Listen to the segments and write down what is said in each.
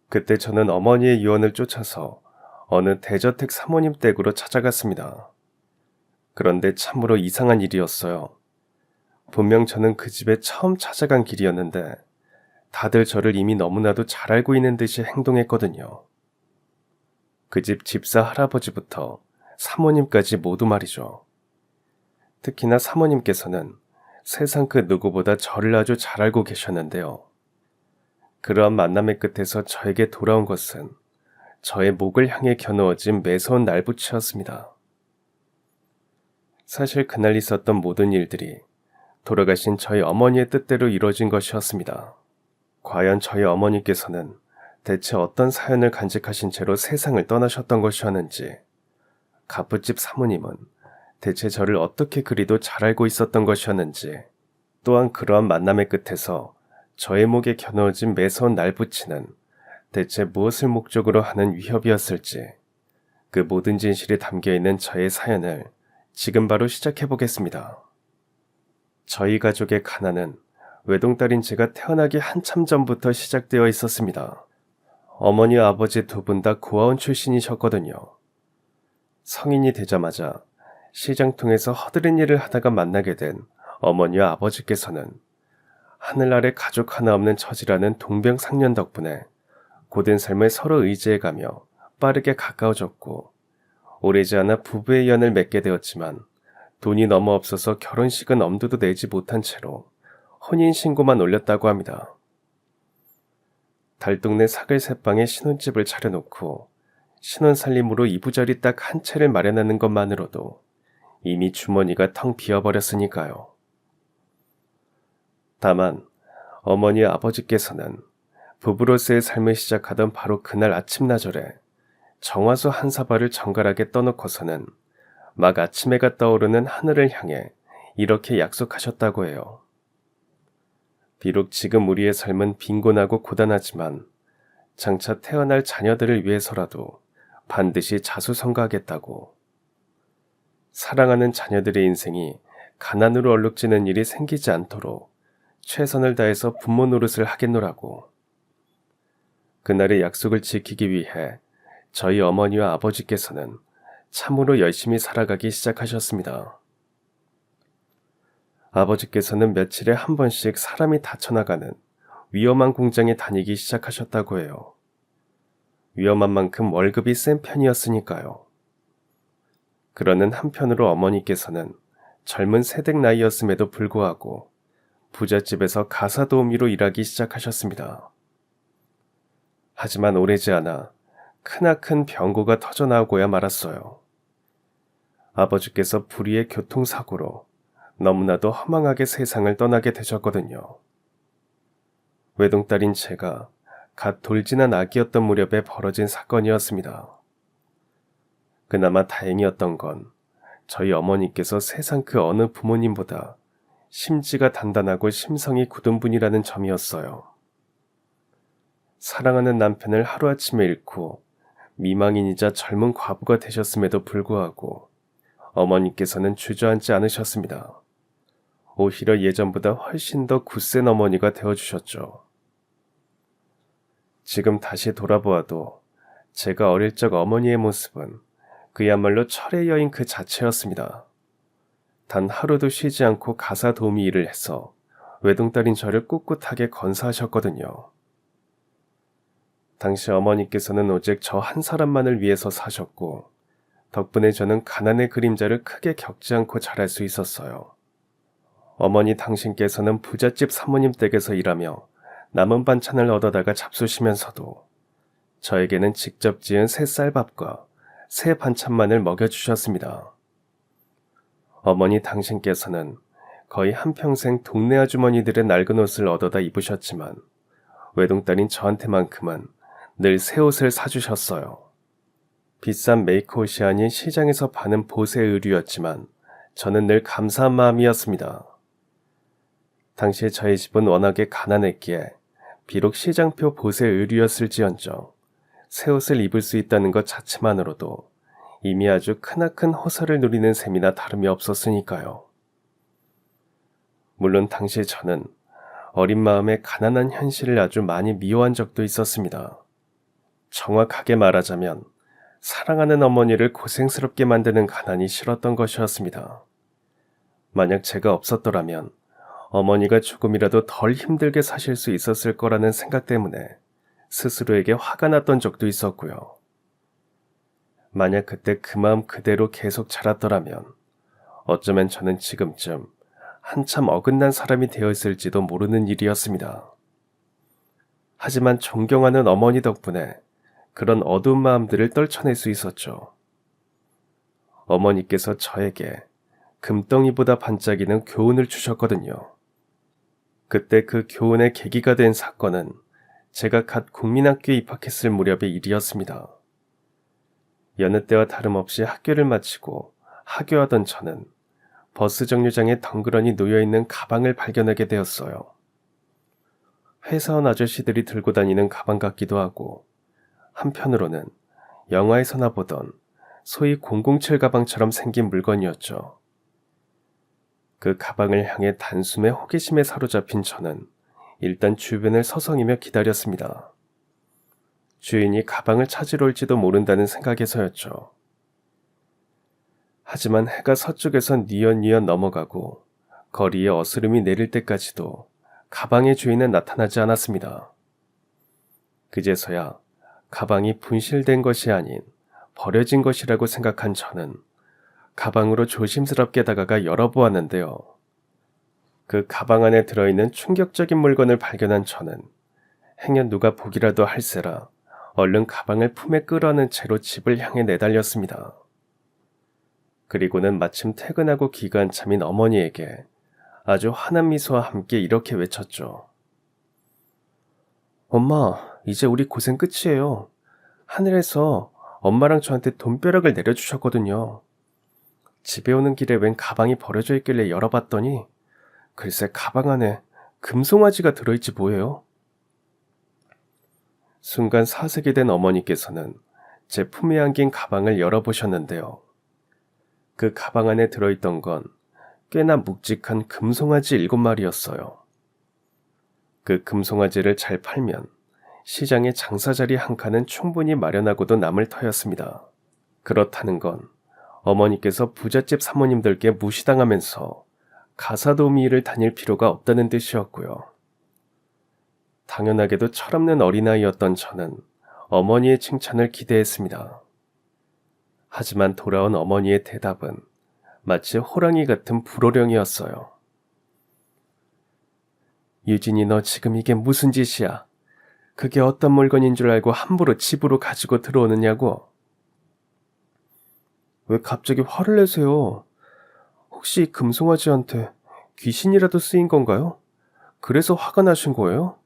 그때 저는 어머니의 유언을 쫓아서 어느 대저택 사모님 댁으로 찾아갔습니다. 그런데 참으로 이상한 일이었어요. 분명 저는 그 집에 처음 찾아간 길이었는데 다들 저를 이미 너무나도 잘 알고 있는 듯이 행동했거든요. 그 집 집사 할아버지부터 사모님까지 모두 말이죠. 특히나 사모님께서는 세상 그 누구보다 저를 아주 잘 알고 계셨는데요. 그러한 만남의 끝에서 저에게 돌아온 것은 저의 목을 향해 겨누어진 매서운 날붙이었습니다. 사실 그날 있었던 모든 일들이 돌아가신 저희 어머니의 뜻대로 이루어진 것이었습니다. 과연 저희 어머니께서는 대체 어떤 사연을 간직하신 채로 세상을 떠나셨던 것이었는지, 갑부집 사모님은 대체 저를 어떻게 그리도 잘 알고 있었던 것이었는지, 또한 그러한 만남의 끝에서 저의 목에 겨누어진 매서운 날붙이는 대체 무엇을 목적으로 하는 위협이었을지, 그 모든 진실이 담겨있는 저의 사연을 지금 바로 시작해보겠습니다. 저희 가족의 가난은 외동딸인 제가 태어나기 한참 전부터 시작되어 있었습니다. 어머니 아버지 두 분 다 고아원 출신이셨거든요. 성인이 되자마자 시장통에서 허드렛 일을 하다가 만나게 된 어머니와 아버지께서는 하늘 아래 가족 하나 없는 처지라는 동병상련 덕분에 고된 삶을 서로 의지해가며 빠르게 가까워졌고, 오래지 않아 부부의 연을 맺게 되었지만 돈이 너무 없어서 결혼식은 엄두도 내지 못한 채로 혼인신고만 올렸다고 합니다. 달동네 사글세방에 신혼집을 차려놓고 신혼살림으로 이부자리 딱 한 채를 마련하는 것만으로도 이미 주머니가 텅 비어버렸으니까요. 다만 어머니 아버지께서는 부부로서의 삶을 시작하던 바로 그날 아침나절에 정화수 한 사발을 정갈하게 떠놓고서는 막 아침해가 떠오르는 하늘을 향해 이렇게 약속하셨다고 해요. 비록 지금 우리의 삶은 빈곤하고 고단하지만 장차 태어날 자녀들을 위해서라도 반드시 자수성가하겠다고. 사랑하는 자녀들의 인생이 가난으로 얼룩지는 일이 생기지 않도록 최선을 다해서 부모 노릇을 하겠노라고. 그날의 약속을 지키기 위해 저희 어머니와 아버지께서는 참으로 열심히 살아가기 시작하셨습니다. 아버지께서는 며칠에 한 번씩 사람이 다쳐나가는 위험한 공장에 다니기 시작하셨다고 해요. 위험한 만큼 월급이 센 편이었으니까요. 그러는 한편으로 어머니께서는 젊은 새댁 나이였음에도 불구하고 부잣집에서 가사도우미로 일하기 시작하셨습니다. 하지만 오래지 않아 크나큰 병고가 터져나오고야 말았어요. 아버지께서 불의의 교통사고로 너무나도 허망하게 세상을 떠나게 되셨거든요. 외동딸인 제가 갓 돌진한 아기였던 무렵에 벌어진 사건이었습니다. 그나마 다행이었던 건 저희 어머니께서 세상 그 어느 부모님보다 심지가 단단하고 심성이 굳은 분이라는 점이었어요. 사랑하는 남편을 하루아침에 잃고 미망인이자 젊은 과부가 되셨음에도 불구하고 어머니께서는 주저앉지 않으셨습니다. 오히려 예전보다 훨씬 더 굳센 어머니가 되어주셨죠. 지금 다시 돌아보아도 제가 어릴 적 어머니의 모습은 그야말로 철의 여인 그 자체였습니다. 단 하루도 쉬지 않고 가사 도우미 일을 해서 외동딸인 저를 꿋꿋하게 건사하셨거든요. 당시 어머니께서는 오직 저 한 사람만을 위해서 사셨고, 덕분에 저는 가난의 그림자를 크게 겪지 않고 자랄 수 있었어요. 어머니 당신께서는 부잣집 사모님 댁에서 일하며 남은 반찬을 얻어다가 잡수시면서도 저에게는 직접 지은 새 쌀밥과 새 반찬만을 먹여주셨습니다. 어머니 당신께서는 거의 한평생 동네 아주머니들의 낡은 옷을 얻어다 입으셨지만 외동딸인 저한테만큼은 늘 새 옷을 사주셨어요. 비싼 메이크옷이 아닌 시장에서 파는 보세 의류였지만 저는 늘 감사한 마음이었습니다. 당시 저희 집은 워낙에 가난했기에 비록 시장표 보세 의류였을지언정 새 옷을 입을 수 있다는 것 자체만으로도 이미 아주 크나큰 호사를 누리는 셈이나 다름이 없었으니까요. 물론 당시 저는 어린 마음에 가난한 현실을 아주 많이 미워한 적도 있었습니다. 정확하게 말하자면 사랑하는 어머니를 고생스럽게 만드는 가난이 싫었던 것이었습니다. 만약 제가 없었더라면 어머니가 조금이라도 덜 힘들게 사실 수 있었을 거라는 생각 때문에 스스로에게 화가 났던 적도 있었고요. 만약 그때 그 마음 그대로 계속 자랐더라면 어쩌면 저는 지금쯤 한참 어긋난 사람이 되어 있을지도 모르는 일이었습니다. 하지만 존경하는 어머니 덕분에 그런 어두운 마음들을 떨쳐낼 수 있었죠. 어머니께서 저에게 금덩이보다 반짝이는 교훈을 주셨거든요. 그때 그 교훈의 계기가 된 사건은 제가 갓 국민학교에 입학했을 무렵의 일이었습니다. 여느 때와 다름없이 학교를 마치고 하교하던 저는 버스 정류장에 덩그러니 놓여있는 가방을 발견하게 되었어요. 회사원 아저씨들이 들고 다니는 가방 같기도 하고 한편으로는 영화에서나 보던 소위 007 가방처럼 생긴 물건이었죠. 그 가방을 향해 단숨에 호기심에 사로잡힌 저는 일단 주변을 서성이며 기다렸습니다. 주인이 가방을 찾으러 올지도 모른다는 생각에서였죠. 하지만 해가 서쪽에서 뉘엿뉘엿 넘어가고 거리에 어스름이 내릴 때까지도 가방의 주인은 나타나지 않았습니다. 그제서야 가방이 분실된 것이 아닌 버려진 것이라고 생각한 저는 가방으로 조심스럽게 다가가 열어보았는데요. 그 가방 안에 들어있는 충격적인 물건을 발견한 저는 행여 누가 보기라도 할세라 얼른 가방을 품에 끌어안은 채로 집을 향해 내달렸습니다. 그리고는 마침 퇴근하고 기가 한참인 어머니에게 아주 환한 미소와 함께 이렇게 외쳤죠. 엄마, 이제 우리 고생 끝이에요. 하늘에서 엄마랑 저한테 돈벼락을 내려주셨거든요. 집에 오는 길에 웬 가방이 버려져 있길래 열어봤더니 글쎄 가방 안에 금송아지가 들어있지 뭐예요. 순간 사색이 된 어머니께서는 제 품에 안긴 가방을 열어보셨는데요. 그 가방 안에 들어있던 건 꽤나 묵직한 금송아지 7마리였어요. 그 금송아지를 잘 팔면 시장에 장사자리 한 칸은 충분히 마련하고도 남을 터였습니다. 그렇다는 건 어머니께서 부잣집 사모님들께 무시당하면서 가사도우미 일을 다닐 필요가 없다는 뜻이었고요. 당연하게도 철없는 어린아이였던 저는 어머니의 칭찬을 기대했습니다. 하지만 돌아온 어머니의 대답은 마치 호랑이 같은 불호령이었어요. 유진이, 너 지금 이게 무슨 짓이야? 그게 어떤 물건인 줄 알고 함부로 집으로 가지고 들어오느냐고? 왜 갑자기 화를 내세요? 혹시 금송아지한테 귀신이라도 쓰인 건가요? 그래서 화가 나신 거예요?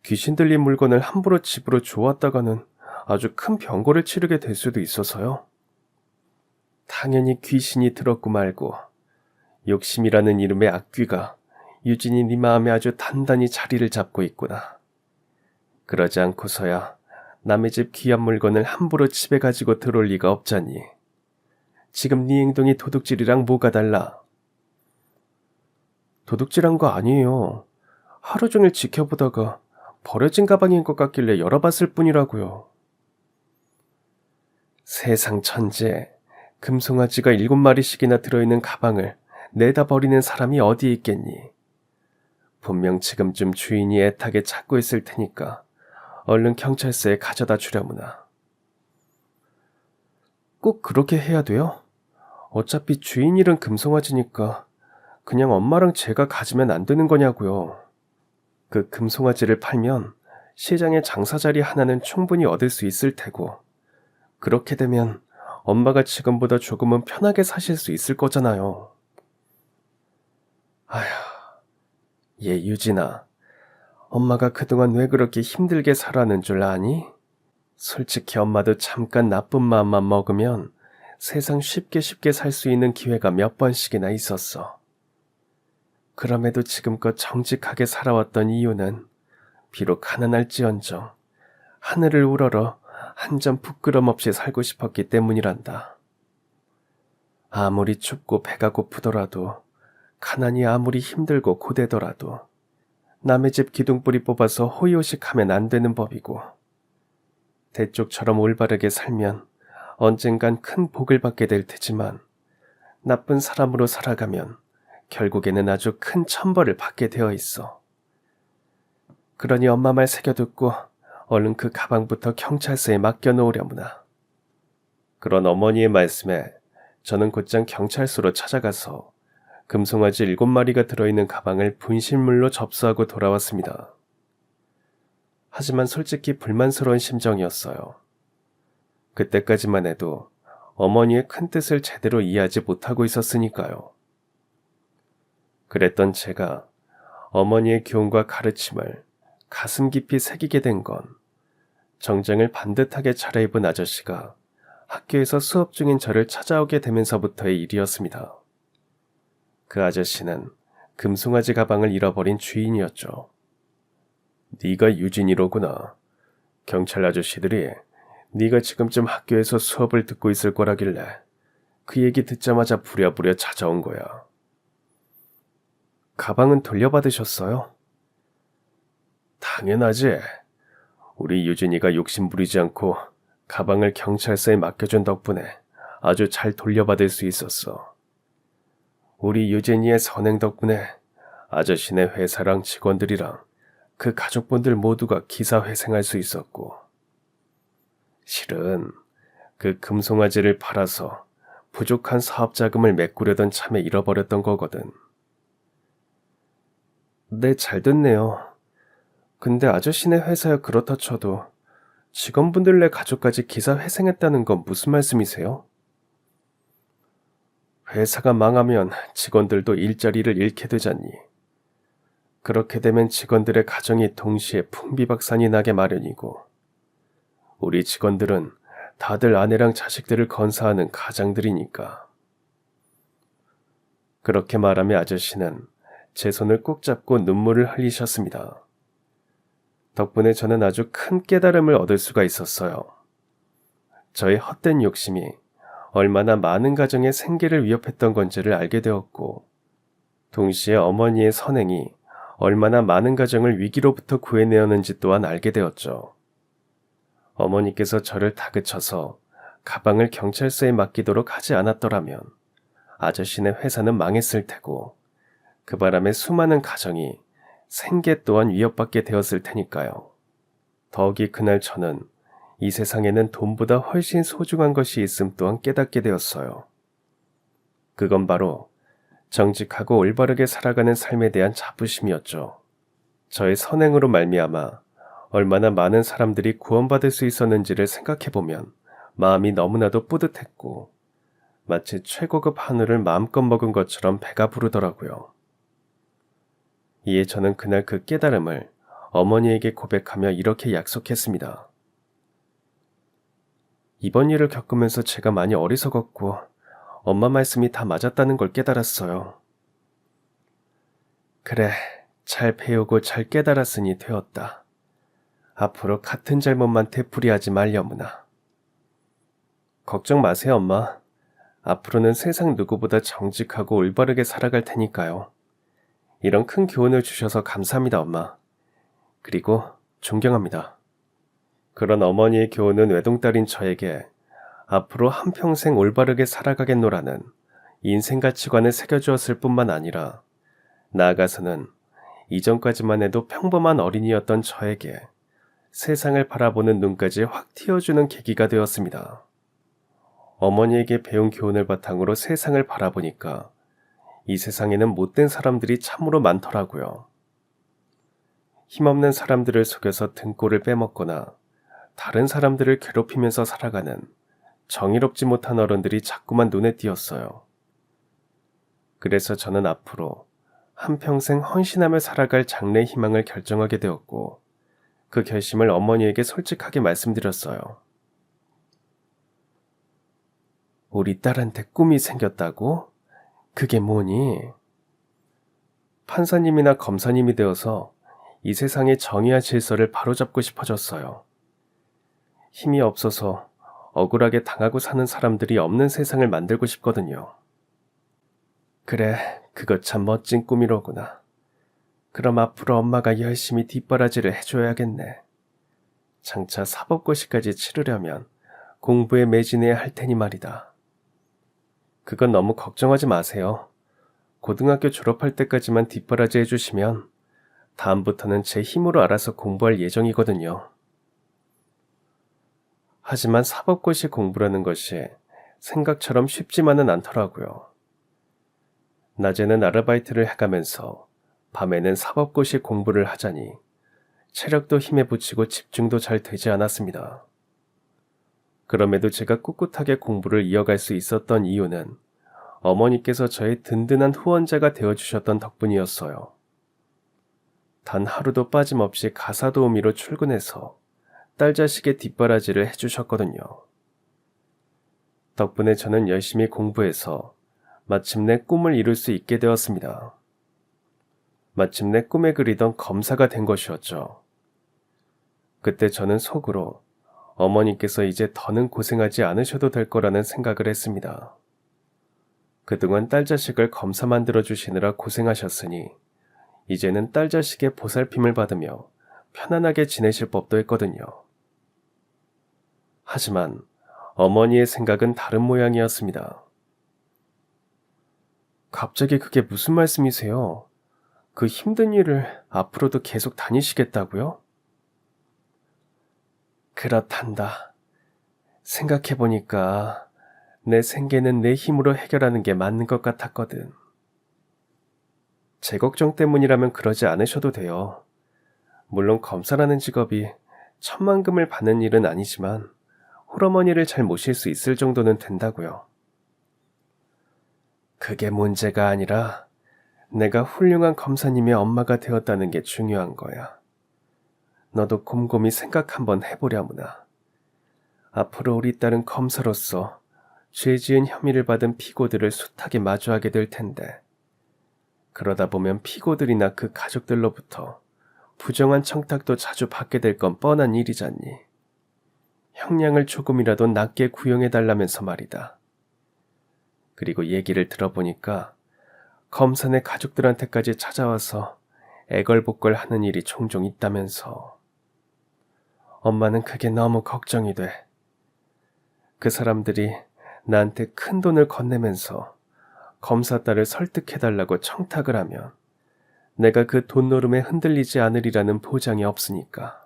귀신 들린 물건을 함부로 집으로 줘왔다가는 아주 큰 병고를 치르게 될 수도 있어서요. 당연히 귀신이 들었고 말고 욕심이라는 이름의 악귀가 유진이 네 마음에 아주 단단히 자리를 잡고 있구나. 그러지 않고서야 남의 집 귀한 물건을 함부로 집에 가지고 들어올 리가 없잖니. 지금 네 행동이 도둑질이랑 뭐가 달라? 도둑질한 거 아니에요. 하루 종일 지켜보다가 버려진 가방인 것 같길래 열어봤을 뿐이라고요. 세상 천재, 금송아지가 7마리씩이나 들어있는 가방을 내다 버리는 사람이 어디 있겠니? 분명 지금쯤 주인이 애타게 찾고 있을 테니까 얼른 경찰서에 가져다 주려무나. 꼭 그렇게 해야 돼요? 어차피 주인 일은 금송아지니까 그냥 엄마랑 제가 가지면 안 되는 거냐고요. 그 금송아지를 팔면 시장에 장사자리 하나는 충분히 얻을 수 있을 테고 그렇게 되면 엄마가 지금보다 조금은 편하게 사실 수 있을 거잖아요. 아휴, 얘 유진아, 엄마가 그동안 왜 그렇게 힘들게 살아는 줄 아니? 솔직히 엄마도 잠깐 나쁜 마음만 먹으면 세상 쉽게 살 수 있는 기회가 몇 번씩이나 있었어. 그럼에도 지금껏 정직하게 살아왔던 이유는 비록 가난할지언정 하늘을 우러러 한 점 부끄럼 없이 살고 싶었기 때문이란다. 아무리 춥고 배가 고프더라도, 가난이 아무리 힘들고 고되더라도 남의 집 기둥뿌리 뽑아서 호의호식하면 안 되는 법이고, 대쪽처럼 올바르게 살면 언젠간 큰 복을 받게 될 테지만 나쁜 사람으로 살아가면 결국에는 아주 큰 천벌을 받게 되어 있어. 그러니 엄마 말 새겨듣고 얼른 그 가방부터 경찰서에 맡겨놓으려무나. 그런 어머니의 말씀에 저는 곧장 경찰서로 찾아가서 금송아지 7마리가 들어있는 가방을 분실물로 접수하고 돌아왔습니다. 하지만 솔직히 불만스러운 심정이었어요. 그때까지만 해도 어머니의 큰 뜻을 제대로 이해하지 못하고 있었으니까요. 그랬던 제가 어머니의 교훈과 가르침을 가슴 깊이 새기게 된 건 정장을 반듯하게 차려입은 아저씨가 학교에서 수업 중인 저를 찾아오게 되면서부터의 일이었습니다. 그 아저씨는 금송아지 가방을 잃어버린 주인이었죠. 네가 유진이로구나. 경찰 아저씨들이 네가 지금쯤 학교에서 수업을 듣고 있을 거라길래 그 얘기 듣자마자 부랴부랴 찾아온 거야. 가방은 돌려받으셨어요? 당연하지. 우리 유진이가 욕심 부리지 않고 가방을 경찰서에 맡겨준 덕분에 아주 잘 돌려받을 수 있었어. 우리 유진이의 선행 덕분에 아저씨네 회사랑 직원들이랑 그 가족분들 모두가 기사회생할 수 있었고, 실은 그 금송아지를 팔아서 부족한 사업 자금을 메꾸려던 참에 잃어버렸던 거거든. 네, 잘 됐네요. 근데 아저씨네 회사야 그렇다 쳐도 직원분들네 가족까지 기사회생했다는 건 무슨 말씀이세요? 회사가 망하면 직원들도 일자리를 잃게 되잖니. 그렇게 되면 직원들의 가정이 동시에 풍비박산이 나게 마련이고, 우리 직원들은 다들 아내랑 자식들을 건사하는 가장들이니까. 그렇게 말하며 아저씨는 제 손을 꼭 잡고 눈물을 흘리셨습니다. 덕분에 저는 아주 큰 깨달음을 얻을 수가 있었어요. 저의 헛된 욕심이 얼마나 많은 가정의 생계를 위협했던 건지를 알게 되었고, 동시에 어머니의 선행이 얼마나 많은 가정을 위기로부터 구해내었는지 또한 알게 되었죠. 어머니께서 저를 다그쳐서 가방을 경찰서에 맡기도록 하지 않았더라면 아저씨네 회사는 망했을 테고, 그 바람에 수많은 가정이 생계 또한 위협받게 되었을 테니까요. 더욱이 그날 저는 이 세상에는 돈보다 훨씬 소중한 것이 있음 또한 깨닫게 되었어요. 그건 바로 정직하고 올바르게 살아가는 삶에 대한 자부심이었죠. 저의 선행으로 말미암아 얼마나 많은 사람들이 구원받을 수 있었는지를 생각해보면 마음이 너무나도 뿌듯했고, 마치 최고급 한우를 마음껏 먹은 것처럼 배가 부르더라고요. 이에 저는 그날 그 깨달음을 어머니에게 고백하며 이렇게 약속했습니다. 이번 일을 겪으면서 제가 많이 어리석었고 엄마 말씀이 다 맞았다는 걸 깨달았어요. 그래, 잘 배우고 잘 깨달았으니 되었다. 앞으로 같은 잘못만 되풀이하지 말려무나. 걱정 마세요, 엄마. 앞으로는 세상 누구보다 정직하고 올바르게 살아갈 테니까요. 이런 큰 교훈을 주셔서 감사합니다, 엄마. 그리고 존경합니다. 그런 어머니의 교훈은 외동딸인 저에게 앞으로 한평생 올바르게 살아가겠노라는 인생 가치관을 새겨주었을 뿐만 아니라, 나아가서는 이전까지만 해도 평범한 어린이였던 저에게 세상을 바라보는 눈까지 확 틔워주는 계기가 되었습니다. 어머니에게 배운 교훈을 바탕으로 세상을 바라보니까 이 세상에는 못된 사람들이 참으로 많더라고요. 힘없는 사람들을 속여서 등골을 빼먹거나 다른 사람들을 괴롭히면서 살아가는 정의롭지 못한 어른들이 자꾸만 눈에 띄었어요. 그래서 저는 앞으로 한평생 헌신하며 살아갈 장래의 희망을 결정하게 되었고, 그 결심을 어머니에게 솔직하게 말씀드렸어요. 우리 딸한테 꿈이 생겼다고? 그게 뭐니? 판사님이나 검사님이 되어서 이 세상의 정의와 질서를 바로잡고 싶어졌어요. 힘이 없어서 억울하게 당하고 사는 사람들이 없는 세상을 만들고 싶거든요. 그래, 그거 참 멋진 꿈이로구나. 그럼 앞으로 엄마가 열심히 뒷바라지를 해줘야겠네. 장차 사법고시까지 치르려면 공부에 매진해야 할 테니 말이다. 그건 너무 걱정하지 마세요. 고등학교 졸업할 때까지만 뒷바라지 해주시면 다음부터는 제 힘으로 알아서 공부할 예정이거든요. 하지만 사법고시 공부라는 것이 생각처럼 쉽지만은 않더라고요. 낮에는 아르바이트를 해가면서 밤에는 사법고시 공부를 하자니 체력도 힘에 부치고 집중도 잘 되지 않았습니다. 그럼에도 제가 꿋꿋하게 공부를 이어갈 수 있었던 이유는 어머니께서 저의 든든한 후원자가 되어주셨던 덕분이었어요. 단 하루도 빠짐없이 가사 도우미로 출근해서 딸 자식의 뒷바라지를 해주셨거든요. 덕분에 저는 열심히 공부해서 마침내 꿈을 이룰 수 있게 되었습니다. 마침내 꿈에 그리던 검사가 된 것이었죠. 그때 저는 속으로 어머니께서 이제 더는 고생하지 않으셔도 될 거라는 생각을 했습니다. 그동안 딸 자식을 검사 만들어주시느라 고생하셨으니 이제는 딸 자식의 보살핌을 받으며 편안하게 지내실 법도 했거든요. 하지만 어머니의 생각은 다른 모양이었습니다. 갑자기 그게 무슨 말씀이세요? 그 힘든 일을 앞으로도 계속 다니시겠다고요? 그렇단다. 생각해보니까 내 생계는 내 힘으로 해결하는 게 맞는 것 같았거든. 제 걱정 때문이라면 그러지 않으셔도 돼요. 물론 검사라는 직업이 천만금을 받는 일은 아니지만 홀어머니를 잘 모실 수 있을 정도는 된다고요. 그게 문제가 아니라 내가 훌륭한 검사님의 엄마가 되었다는 게 중요한 거야. 너도 곰곰이 생각 한번 해보려무나. 앞으로 우리 딸은 검사로서 죄 지은 혐의를 받은 피고들을 숱하게 마주하게 될 텐데 그러다 보면 피고들이나 그 가족들로부터 부정한 청탁도 자주 받게 될 건 뻔한 일이잖니. 형량을 조금이라도 낮게 구형해달라면서 말이다. 그리고 얘기를 들어보니까 검사네 가족들한테까지 찾아와서 애걸복걸 하는 일이 종종 있다면서. 엄마는 그게 너무 걱정이 돼. 그 사람들이 나한테 큰 돈을 건네면서 검사 딸을 설득해달라고 청탁을 하면 내가 그 돈 노름에 흔들리지 않으리라는 보장이 없으니까.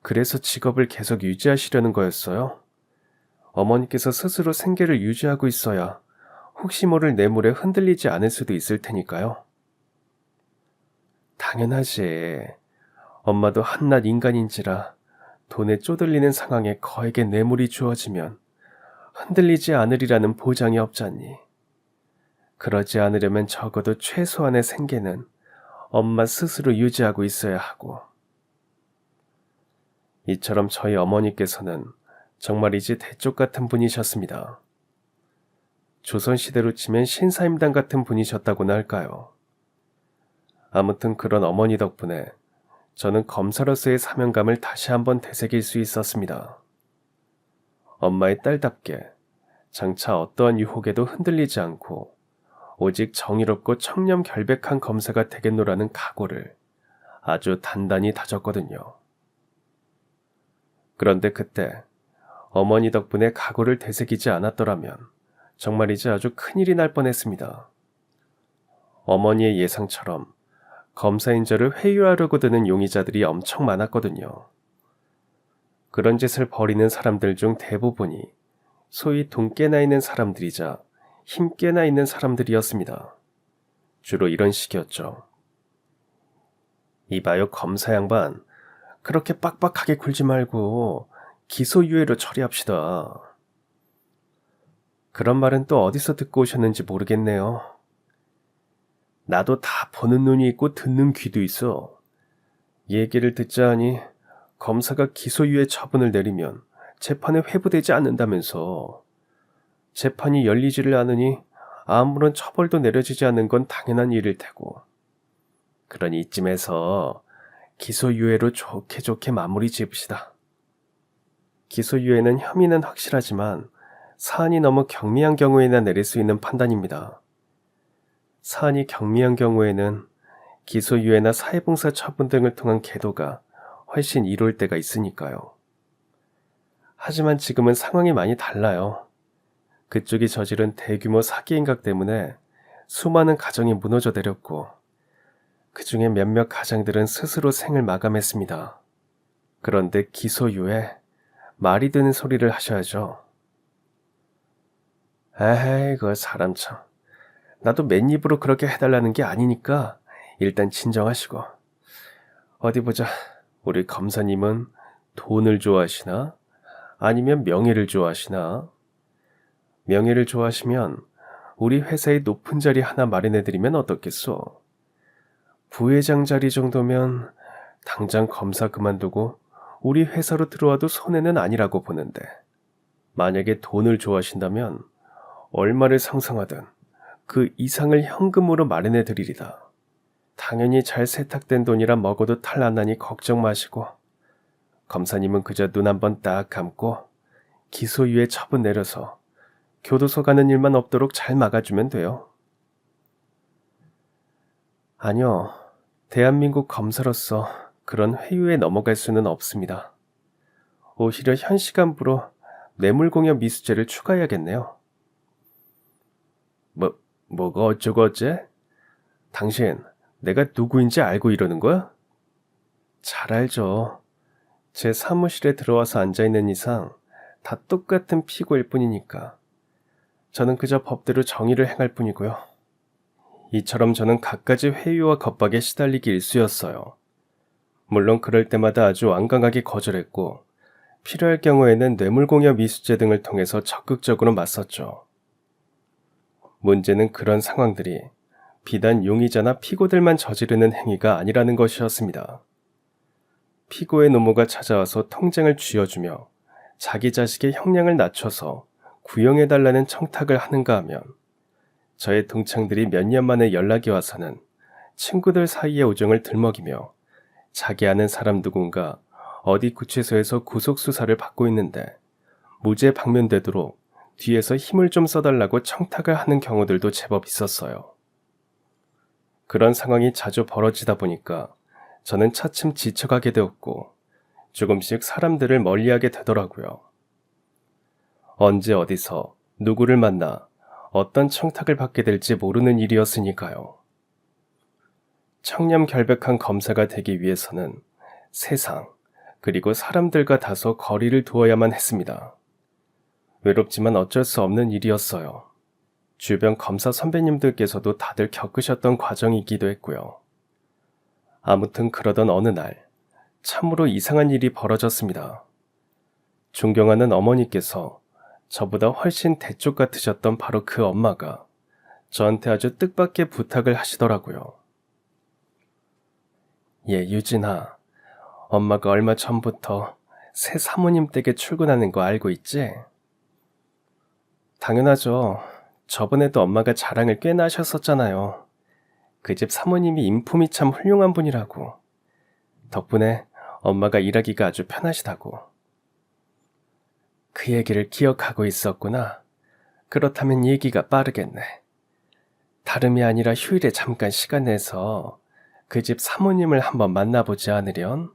그래서 직업을 계속 유지하시려는 거였어요? 어머니께서 스스로 생계를 유지하고 있어야 혹시 모를 뇌물에 흔들리지 않을 수도 있을 테니까요. 당연하지. 엄마도 한낱 인간인지라 돈에 쪼들리는 상황에 거액의 뇌물이 주어지면 흔들리지 않으리라는 보장이 없잖니. 그러지 않으려면 적어도 최소한의 생계는 엄마 스스로 유지하고 있어야 하고. 이처럼 저희 어머니께서는 정말이지 대쪽 같은 분이셨습니다. 조선시대로 치면 신사임당 같은 분이셨다고나 할까요. 아무튼 그런 어머니 덕분에 저는 검사로서의 사명감을 다시 한번 되새길 수 있었습니다. 엄마의 딸답게 장차 어떠한 유혹에도 흔들리지 않고 오직 정의롭고 청렴결백한 검사가 되겠노라는 각오를 아주 단단히 다졌거든요. 그런데 그때 어머니 덕분에 각오를 되새기지 않았더라면 정말이지 아주 큰일이 날 뻔했습니다. 어머니의 예상처럼 검사인 저를 회유하려고 드는 용의자들이 엄청 많았거든요. 그런 짓을 벌이는 사람들 중 대부분이 소위 돈 깨나 있는 사람들이자 힘 깨나 있는 사람들이었습니다. 주로 이런 식이었죠. 이봐요 검사 양반, 그렇게 빡빡하게 굴지 말고 기소유예로 처리합시다. 그런 말은 또 어디서 듣고 오셨는지 모르겠네요. 나도 다 보는 눈이 있고 듣는 귀도 있어. 얘기를 듣자 하니 검사가 기소유예 처분을 내리면 재판에 회부되지 않는다면서. 재판이 열리지를 않으니 아무런 처벌도 내려지지 않는 건 당연한 일일 테고. 그러니 이쯤에서 기소유예로 좋게 좋게 마무리 지읍시다. 기소유예는 혐의는 확실하지만 사안이 너무 경미한 경우에나 내릴 수 있는 판단입니다. 사안이 경미한 경우에는 기소유예나 사회봉사 처분 등을 통한 계도가 훨씬 이로울 때가 있으니까요. 하지만 지금은 상황이 많이 달라요. 그쪽이 저지른 대규모 사기 행각 때문에 수많은 가정이 무너져 내렸고 그 중에 몇몇 가장들은 스스로 생을 마감했습니다. 그런데 기소유예 말이 되는 소리를 하셔야죠. 에헤이, 그 사람 참. 나도 맨입으로 그렇게 해달라는 게 아니니까 일단 진정하시고. 어디 보자. 우리 검사님은 돈을 좋아하시나? 아니면 명예를 좋아하시나? 명예를 좋아하시면 우리 회사에 높은 자리 하나 마련해드리면 어떻겠소? 부회장 자리 정도면 당장 검사 그만두고 우리 회사로 들어와도 손해는 아니라고 보는데, 만약에 돈을 좋아하신다면 얼마를 상상하든 그 이상을 현금으로 마련해 드리리다. 당연히 잘 세탁된 돈이라 먹어도 탈 안 나니 걱정 마시고, 검사님은 그저 눈 한번 딱 감고 기소유예 처분 내려서 교도소 가는 일만 없도록 잘 막아주면 돼요. 아니요, 대한민국 검사로서 그런 회유에 넘어갈 수는 없습니다. 오히려 현 시간부로 뇌물공여 미수죄를 추가해야겠네요. 뭐가 어쩌고 어째? 당신, 내가 누구인지 알고 이러는 거야? 잘 알죠. 제 사무실에 들어와서 앉아있는 이상 다 똑같은 피고일 뿐이니까. 저는 그저 법대로 정의를 행할 뿐이고요. 이처럼 저는 갖가지 회유와 겁박에 시달리기 일쑤였어요. 물론 그럴 때마다 아주 완강하게 거절했고, 필요할 경우에는 뇌물공여 미수죄 등을 통해서 적극적으로 맞섰죠. 문제는 그런 상황들이 비단 용의자나 피고들만 저지르는 행위가 아니라는 것이었습니다. 피고의 노모가 찾아와서 통장을 쥐어주며 자기 자식의 형량을 낮춰서 구형해달라는 청탁을 하는가 하면, 저의 동창들이 몇 년 만에 연락이 와서는 친구들 사이의 우정을 들먹이며 자기 아는 사람 누군가 어디 구치소에서 구속수사를 받고 있는데 무죄 방면되도록 뒤에서 힘을 좀 써달라고 청탁을 하는 경우들도 제법 있었어요. 그런 상황이 자주 벌어지다 보니까 저는 차츰 지쳐가게 되었고 조금씩 사람들을 멀리하게 되더라고요. 언제 어디서 누구를 만나 어떤 청탁을 받게 될지 모르는 일이었으니까요. 청렴결백한 검사가 되기 위해서는 세상, 그리고 사람들과 다소 거리를 두어야만 했습니다. 외롭지만 어쩔 수 없는 일이었어요. 주변 검사 선배님들께서도 다들 겪으셨던 과정이기도 했고요. 아무튼 그러던 어느 날 참으로 이상한 일이 벌어졌습니다. 존경하는 어머니께서 저보다 훨씬 대쪽 같으셨던 바로 그 엄마가 저한테 아주 뜻밖의 부탁을 하시더라고요. 유진아, 엄마가 얼마 전부터 새 사모님 댁에 출근하는 거 알고 있지? 당연하죠. 저번에도 엄마가 자랑을 꽤나 하셨었잖아요. 그 집 사모님이 인품이 참 훌륭한 분이라고. 덕분에 엄마가 일하기가 아주 편하시다고. 그 얘기를 기억하고 있었구나. 그렇다면 얘기가 빠르겠네. 다름이 아니라 휴일에 잠깐 시간 내서 그 집 사모님을 한번 만나보지 않으련?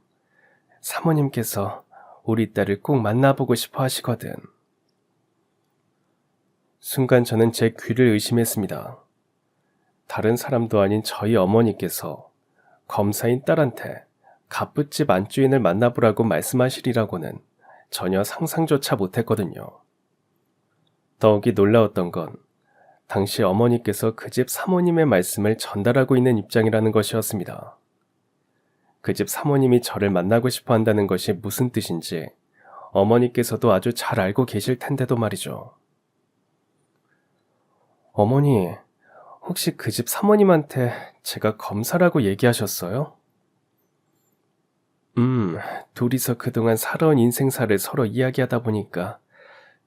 사모님께서 우리 딸을 꼭 만나보고 싶어 하시거든. 순간 저는 제 귀를 의심했습니다. 다른 사람도 아닌 저희 어머니께서 검사인 딸한테 갑부집 안주인을 만나보라고 말씀하시리라고는 전혀 상상조차 못했거든요. 더욱이 놀라웠던 건 당시 어머니께서 그 집 사모님의 말씀을 전달하고 있는 입장이라는 것이었습니다. 그 집 사모님이 저를 만나고 싶어 한다는 것이 무슨 뜻인지 어머니께서도 아주 잘 알고 계실 텐데도 말이죠. 어머니, 혹시 그 집 사모님한테 제가 검사라고 얘기하셨어요? 둘이서 그동안 살아온 인생사를 서로 이야기하다 보니까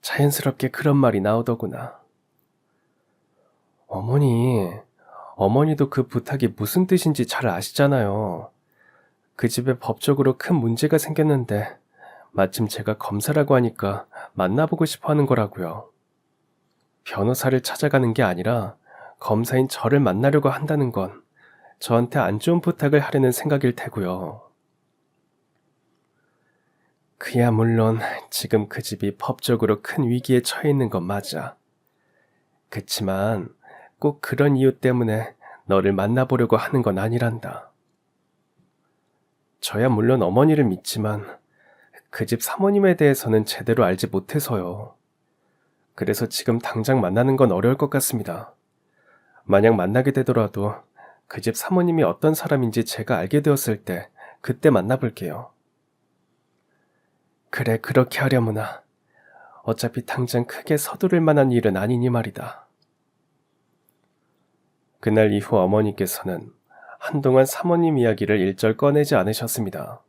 자연스럽게 그런 말이 나오더구나. 어머니도 그 부탁이 무슨 뜻인지 잘 아시잖아요. 그 집에 법적으로 큰 문제가 생겼는데 마침 제가 검사라고 하니까 만나보고 싶어 하는 거라고요. 변호사를 찾아가는 게 아니라 검사인 저를 만나려고 한다는 건 저한테 안 좋은 부탁을 하려는 생각일 테고요. 그야 물론 지금 그 집이 법적으로 큰 위기에 처해 있는 건 맞아. 그치만 꼭 그런 이유 때문에 너를 만나보려고 하는 건 아니란다. 저야 물론 어머니를 믿지만 그 집 사모님에 대해서는 제대로 알지 못해서요. 그래서 지금 당장 만나는 건 어려울 것 같습니다. 만약 만나게 되더라도 그 집 사모님이 어떤 사람인지 제가 알게 되었을 때 그때 만나볼게요. 그래, 그렇게 하려무나. 어차피 당장 크게 서두를 만한 일은 아니니 말이다. 그날 이후 어머니께서는 한동안 사모님 이야기를 일절 꺼내지 않으셨습니다.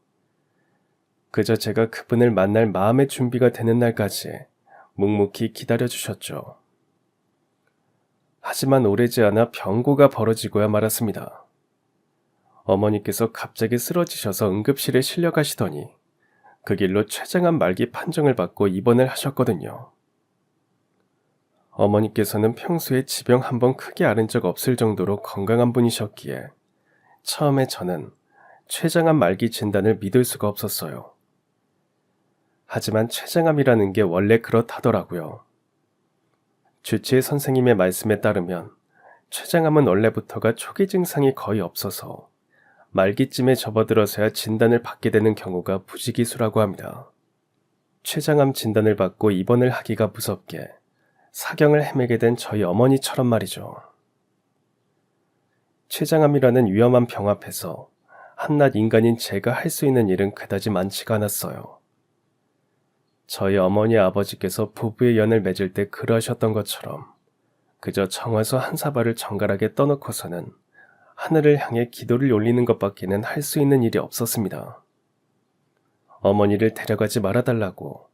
그저 제가 그분을 만날 마음의 준비가 되는 날까지 묵묵히 기다려주셨죠. 하지만 오래지 않아 병고가 벌어지고야 말았습니다. 어머니께서 갑자기 쓰러지셔서 응급실에 실려가시더니 그 길로 췌장암 말기 판정을 받고 입원을 하셨거든요. 어머니께서는 평소에 지병 한 번 크게 앓은 적 없을 정도로 건강한 분이셨기에 처음에 저는 췌장암 말기 진단을 믿을 수가 없었어요. 하지만 췌장암이라는 게 원래 그렇다더라고요. 주치의 선생님의 말씀에 따르면 췌장암은 원래부터가 초기 증상이 거의 없어서 말기쯤에 접어들어서야 진단을 받게 되는 경우가 부지기수라고 합니다. 췌장암 진단을 받고 입원을 하기가 무섭게 사경을 헤매게 된 저희 어머니처럼 말이죠. 췌장암이라는 위험한 병 앞에서 한낱 인간인 제가 할 수 있는 일은 그다지 많지가 않았어요. 저희 어머니 아버지께서 부부의 연을 맺을 때 그러하셨던 것처럼 그저 정화수 한 사발을 정갈하게 떠놓고서는 하늘을 향해 기도를 올리는 것밖에는 할 수 있는 일이 없었습니다. 어머니를 데려가지 말아달라고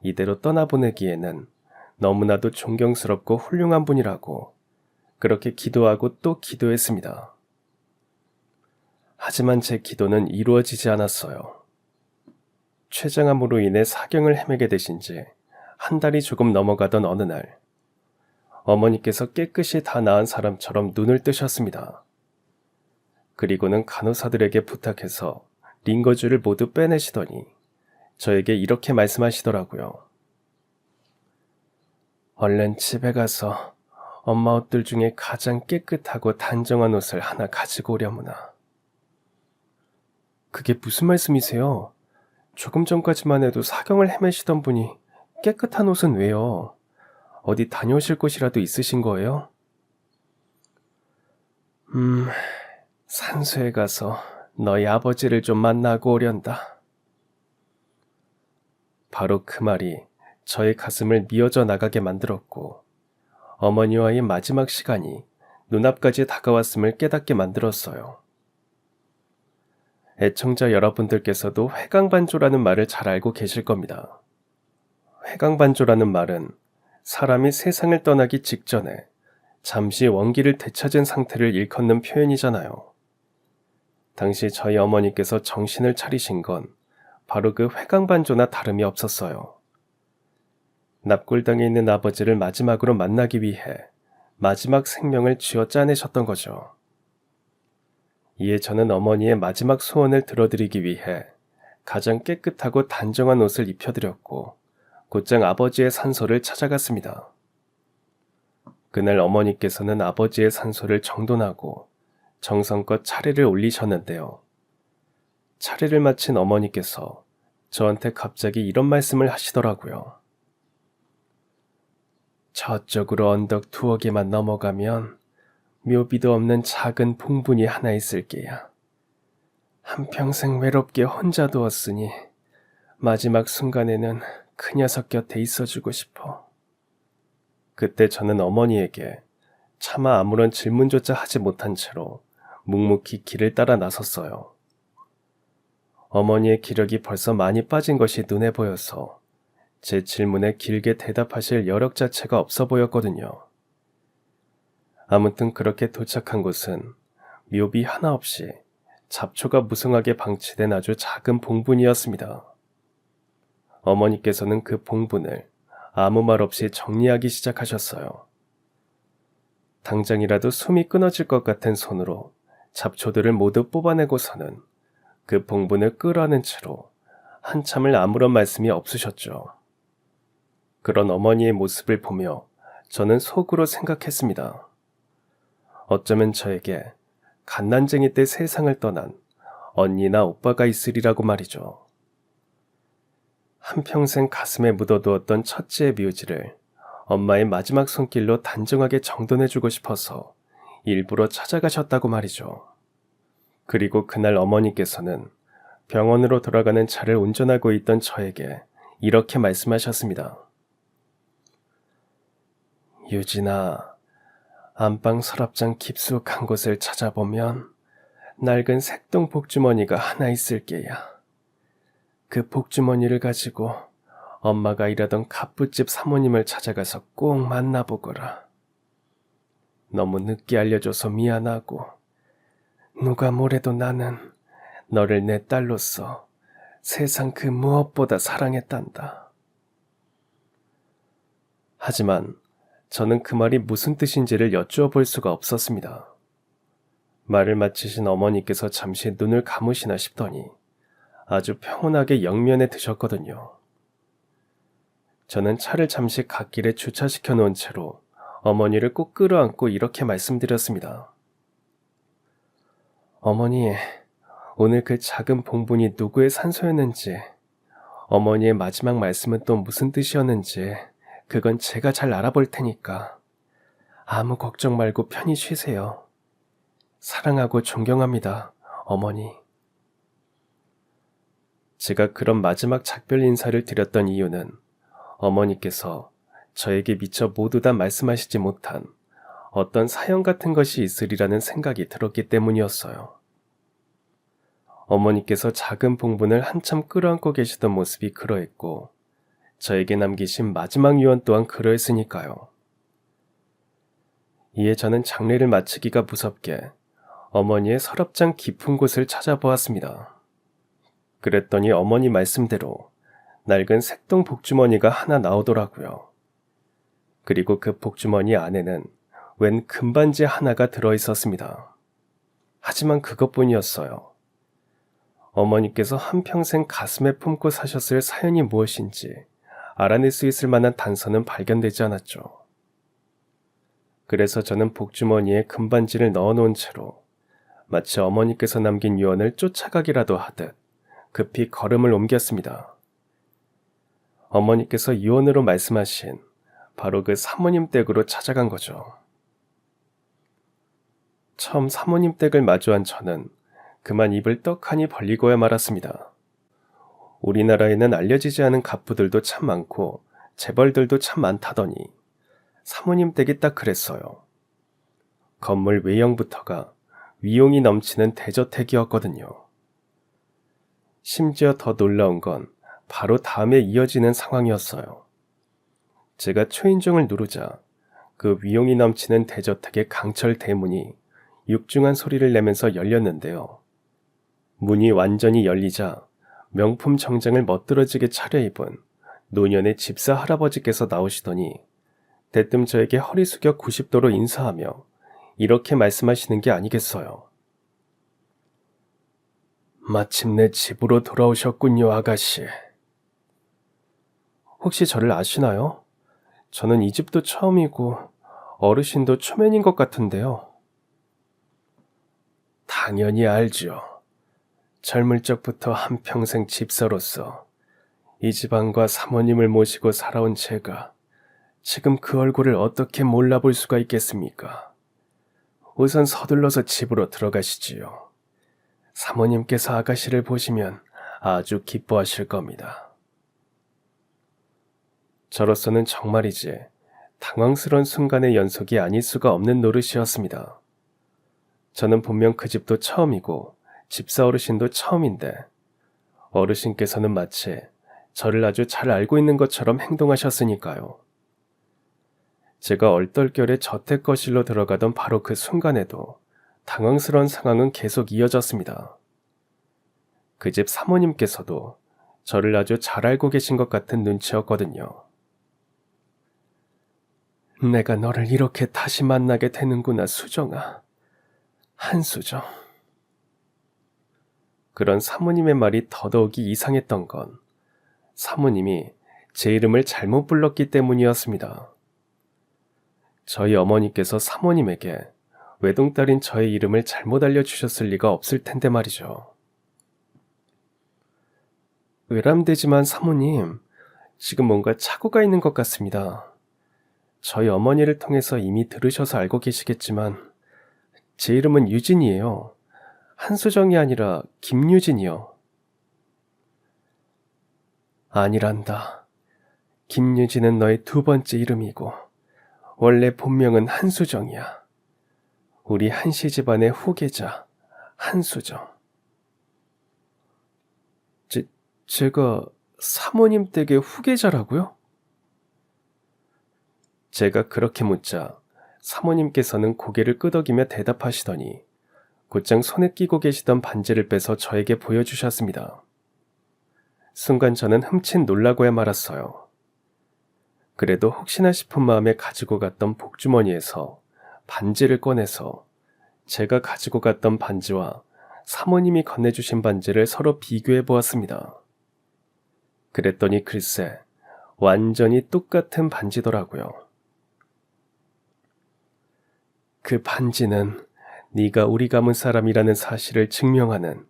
이대로 떠나보내기에는 너무나도 존경스럽고 훌륭한 분이라고 그렇게 기도하고 또 기도했습니다. 하지만 제 기도는 이루어지지 않았어요. 췌장암으로 인해 사경을 헤매게 되신 지 한 달이 조금 넘어가던 어느 날 어머니께서 깨끗이 다 나은 사람처럼 눈을 뜨셨습니다. 그리고는 간호사들에게 부탁해서 링거줄을 모두 빼내시더니 저에게 이렇게 말씀하시더라고요. 얼른 집에 가서 엄마 옷들 중에 가장 깨끗하고 단정한 옷을 하나 가지고 오려무나. 그게 무슨 말씀이세요? 조금 전까지만 해도 사경을 헤매시던 분이 깨끗한 옷은 왜요? 어디 다녀오실 곳이라도 있으신 거예요? 산소에 가서 너희 아버지를 좀 만나고 오련다. 바로 그 말이 저의 가슴을 미어져 나가게 만들었고 어머니와의 마지막 시간이 눈앞까지 다가왔음을 깨닫게 만들었어요. 애청자 여러분들께서도 회광반조라는 말을 잘 알고 계실 겁니다. 회광반조라는 말은 사람이 세상을 떠나기 직전에 잠시 원기를 되찾은 상태를 일컫는 표현이잖아요. 당시 저희 어머니께서 정신을 차리신 건 바로 그 회광반조나 다름이 없었어요. 납골당에 있는 아버지를 마지막으로 만나기 위해 마지막 생명을 쥐어 짜내셨던 거죠. 이에 저는 어머니의 마지막 소원을 들어드리기 위해 가장 깨끗하고 단정한 옷을 입혀드렸고 곧장 아버지의 산소를 찾아갔습니다. 그날 어머니께서는 아버지의 산소를 정돈하고 정성껏 차례를 올리셨는데요. 차례를 마친 어머니께서 저한테 갑자기 이런 말씀을 하시더라고요. 저쪽으로 언덕 2개만 넘어가면 묘비도 없는 작은 봉분이 하나 있을 게야. 한평생 외롭게 혼자 두었으니 마지막 순간에는 그 녀석 곁에 있어주고 싶어. 그때 저는 어머니에게 차마 아무런 질문조차 하지 못한 채로 묵묵히 길을 따라 나섰어요. 어머니의 기력이 벌써 많이 빠진 것이 눈에 보여서 제 질문에 길게 대답하실 여력 자체가 없어 보였거든요. 아무튼 그렇게 도착한 곳은 묘비 하나 없이 잡초가 무성하게 방치된 아주 작은 봉분이었습니다. 어머니께서는 그 봉분을 아무 말 없이 정리하기 시작하셨어요. 당장이라도 숨이 끊어질 것 같은 손으로 잡초들을 모두 뽑아내고서는 그 봉분을 끌어안은 채로 한참을 아무런 말씀이 없으셨죠. 그런 어머니의 모습을 보며 저는 속으로 생각했습니다. 어쩌면 저에게 갓난쟁이 때 세상을 떠난 언니나 오빠가 있으리라고 말이죠. 한평생 가슴에 묻어두었던 첫째의 묘지를 엄마의 마지막 손길로 단정하게 정돈해주고 싶어서 일부러 찾아가셨다고 말이죠. 그리고 그날 어머니께서는 병원으로 돌아가는 차를 운전하고 있던 저에게 이렇게 말씀하셨습니다. 유진아, 안방 서랍장 깊숙한 곳을 찾아보면 낡은 색동 복주머니가 하나 있을 게야. 그 복주머니를 가지고 엄마가 일하던 갑부집 사모님을 찾아가서 꼭 만나보거라. 너무 늦게 알려줘서 미안하고 누가 뭐래도 나는 너를 내 딸로서 세상 그 무엇보다 사랑했단다. 하지만 저는 그 말이 무슨 뜻인지를 여쭈어 볼 수가 없었습니다. 말을 마치신 어머니께서 잠시 눈을 감으시나 싶더니 아주 평온하게 영면에 드셨거든요. 저는 차를 잠시 갓길에 주차시켜 놓은 채로 어머니를 꼭 끌어안고 이렇게 말씀드렸습니다. 어머니, 오늘 그 작은 봉분이 누구의 산소였는지, 어머니의 마지막 말씀은 또 무슨 뜻이었는지 그건 제가 잘 알아볼 테니까 아무 걱정 말고 편히 쉬세요. 사랑하고 존경합니다, 어머니. 제가 그런 마지막 작별 인사를 드렸던 이유는 어머니께서 저에게 미처 모두 다 말씀하시지 못한 어떤 사연 같은 것이 있으리라는 생각이 들었기 때문이었어요. 어머니께서 작은 봉분을 한참 끌어안고 계시던 모습이 그러했고 저에게 남기신 마지막 유언 또한 그러했으니까요. 이에 저는 장례를 마치기가 무섭게 어머니의 서랍장 깊은 곳을 찾아보았습니다. 그랬더니 어머니 말씀대로 낡은 색동 복주머니가 하나 나오더라고요. 그리고 그 복주머니 안에는 웬 금반지 하나가 들어있었습니다. 하지만 그것뿐이었어요. 어머니께서 한평생 가슴에 품고 사셨을 사연이 무엇인지 알아낼 수 있을 만한 단서는 발견되지 않았죠. 그래서 저는 복주머니에 금반지를 넣어놓은 채로 마치 어머니께서 남긴 유언을 쫓아가기라도 하듯 급히 걸음을 옮겼습니다. 어머니께서 유언으로 말씀하신 바로 그 사모님 댁으로 찾아간 거죠. 처음 사모님 댁을 마주한 저는 그만 입을 떡하니 벌리고야 말았습니다. 우리나라에는 알려지지 않은 갑부들도 참 많고 재벌들도 참 많다더니 사모님 댁이 딱 그랬어요. 건물 외형부터가 위용이 넘치는 대저택이었거든요. 심지어 더 놀라운 건 바로 다음에 이어지는 상황이었어요. 제가 초인종을 누르자 그 위용이 넘치는 대저택의 강철 대문이 육중한 소리를 내면서 열렸는데요. 문이 완전히 열리자 명품 정장을 멋들어지게 차려입은 노년의 집사 할아버지께서 나오시더니 대뜸 저에게 허리 숙여 90도로 인사하며 이렇게 말씀하시는 게 아니겠어요. 마침내 집으로 돌아오셨군요, 아가씨. 혹시 저를 아시나요? 저는 이 집도 처음이고 어르신도 초면인 것 같은데요. 당연히 알죠. 젊을 적부터 한평생 집사로서 이 집안과 사모님을 모시고 살아온 제가 지금 그 얼굴을 어떻게 몰라볼 수가 있겠습니까? 우선 서둘러서 집으로 들어가시지요. 사모님께서 아가씨를 보시면 아주 기뻐하실 겁니다. 저로서는 정말이지 당황스러운 순간의 연속이 아닐 수가 없는 노릇이었습니다. 저는 분명 그 집도 처음이고 집사 어르신도 처음인데 어르신께서는 마치 저를 아주 잘 알고 있는 것처럼 행동하셨으니까요. 제가 얼떨결에 저택 거실로 들어가던 바로 그 순간에도 당황스러운 상황은 계속 이어졌습니다. 그 집 사모님께서도 저를 아주 잘 알고 계신 것 같은 눈치였거든요. 내가 너를 이렇게 다시 만나게 되는구나, 수정아. 한수정. 그런 사모님의 말이 더더욱이 이상했던 건 사모님이 제 이름을 잘못 불렀기 때문이었습니다. 저희 어머니께서 사모님에게 외동딸인 저의 이름을 잘못 알려주셨을 리가 없을 텐데 말이죠. 외람되지만 사모님, 지금 뭔가 착오가 있는 것 같습니다. 저희 어머니를 통해서 이미 들으셔서 알고 계시겠지만 제 이름은 유진이에요. 한수정이 아니라 김유진이요. 아니란다. 김유진은 너의 두 번째 이름이고 원래 본명은 한수정이야. 우리 한씨 집안의 후계자 한수정. 제가 사모님 댁의 후계자라고요? 제가 그렇게 묻자 사모님께서는 고개를 끄덕이며 대답하시더니 곧장 손에 끼고 계시던 반지를 빼서 저에게 보여주셨습니다. 순간 저는 흠칫 놀라고야 말았어요. 그래도 혹시나 싶은 마음에 가지고 갔던 복주머니에서 반지를 꺼내서 제가 가지고 갔던 반지와 사모님이 건네주신 반지를 서로 비교해 보았습니다. 그랬더니 글쎄 완전히 똑같은 반지더라고요. 그 반지는 네가 우리 가문 사람이라는 사실을 증명하는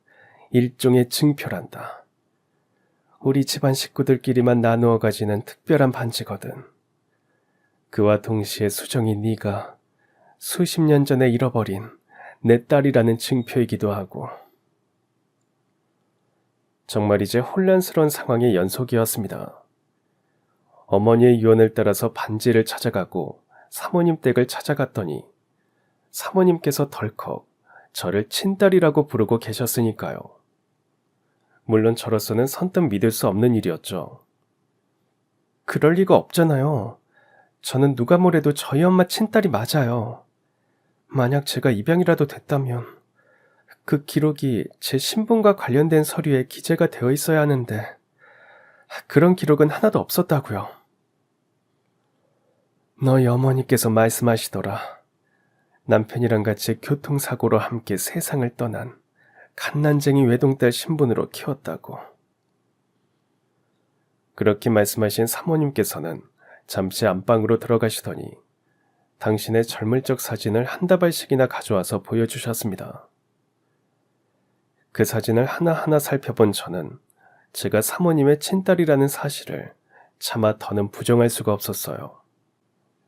일종의 증표란다. 우리 집안 식구들끼리만 나누어 가지는 특별한 반지거든. 그와 동시에 수정이 네가 수십 년 전에 잃어버린 내 딸이라는 증표이기도 하고. 정말 이제 혼란스러운 상황의 연속이었습니다. 어머니의 유언을 따라서 반지를 찾아가고 사모님 댁을 찾아갔더니 사모님께서 덜컥 저를 친딸이라고 부르고 계셨으니까요. 물론 저로서는 선뜻 믿을 수 없는 일이었죠. 그럴 리가 없잖아요. 저는 누가 뭐래도 저희 엄마 친딸이 맞아요. 만약 제가 입양이라도 됐다면 그 기록이 제 신분과 관련된 서류에 기재가 되어 있어야 하는데 그런 기록은 하나도 없었다고요. 너희 어머니께서 말씀하시더라. 남편이랑 같이 교통사고로 함께 세상을 떠난 갓난쟁이 외동딸 신분으로 키웠다고. 그렇게 말씀하신 사모님께서는 잠시 안방으로 들어가시더니 당신의 젊을 적 사진을 한 다발씩이나 가져와서 보여주셨습니다. 그 사진을 하나하나 살펴본 저는 제가 사모님의 친딸이라는 사실을 차마 더는 부정할 수가 없었어요.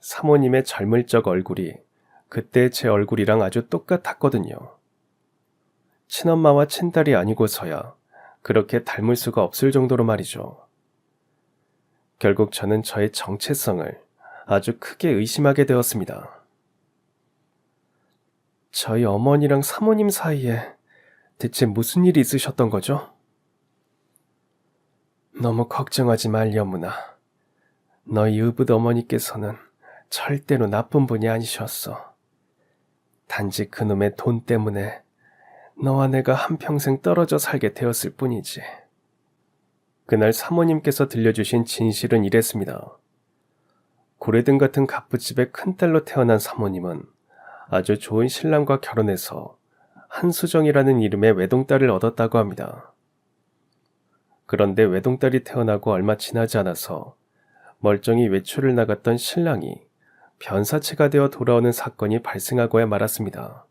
사모님의 젊을 적 얼굴이 그때 제 얼굴이랑 아주 똑같았거든요. 친엄마와 친딸이 아니고서야 그렇게 닮을 수가 없을 정도로 말이죠. 결국 저는 저의 정체성을 아주 크게 의심하게 되었습니다. 저희 어머니랑 사모님 사이에 대체 무슨 일이 있으셨던 거죠? 너무 걱정하지 말, 여문아. 너희 의붓 어머니께서는 절대로 나쁜 분이 아니셨어. 단지 그놈의 돈 때문에 너와 내가 한평생 떨어져 살게 되었을 뿐이지. 그날 사모님께서 들려주신 진실은 이랬습니다. 고래등 같은 갑부집의 큰딸로 태어난 사모님은 아주 좋은 신랑과 결혼해서 한수정이라는 이름의 외동딸을 얻었다고 합니다. 그런데 외동딸이 태어나고 얼마 지나지 않아서 멀쩡히 외출을 나갔던 신랑이 변사체가 되어 돌아오는 사건이 발생하고야 말았습니다.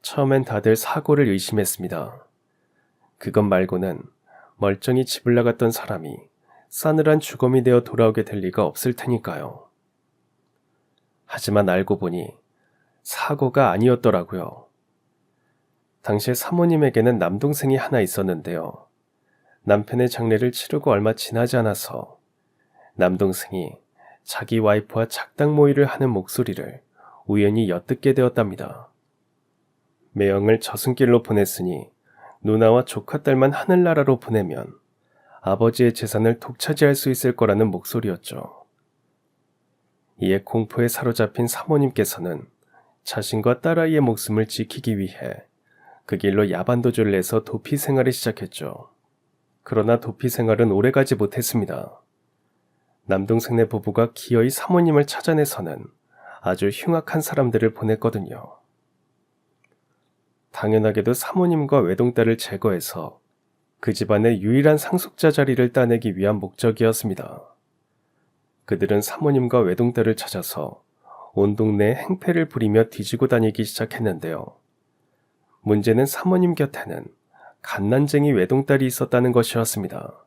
처음엔 다들 사고를 의심했습니다. 그것 말고는 멀쩡히 집을 나갔던 사람이 싸늘한 주검이 되어 돌아오게 될 리가 없을 테니까요. 하지만 알고 보니 사고가 아니었더라고요. 당시에 사모님에게는 남동생이 하나 있었는데요. 남편의 장례를 치르고 얼마 지나지 않아서 남동생이 자기 와이프와 작당 모의를 하는 목소리를 우연히 엿듣게 되었답니다. 매형을 저승길로 보냈으니 누나와 조카딸만 하늘나라로 보내면 아버지의 재산을 독차지할 수 있을 거라는 목소리였죠. 이에 공포에 사로잡힌 사모님께서는 자신과 딸아이의 목숨을 지키기 위해 그 길로 야반도주를 내서 도피 생활을 시작했죠. 그러나 도피 생활은 오래가지 못했습니다. 남동생네 부부가 기어이 사모님을 찾아내서는 아주 흉악한 사람들을 보냈거든요. 당연하게도 사모님과 외동딸을 제거해서 그 집안의 유일한 상속자 자리를 따내기 위한 목적이었습니다. 그들은 사모님과 외동딸을 찾아서 온 동네에 행패를 부리며 뒤지고 다니기 시작했는데요. 문제는 사모님 곁에는 갓난쟁이 외동딸이 있었다는 것이었습니다.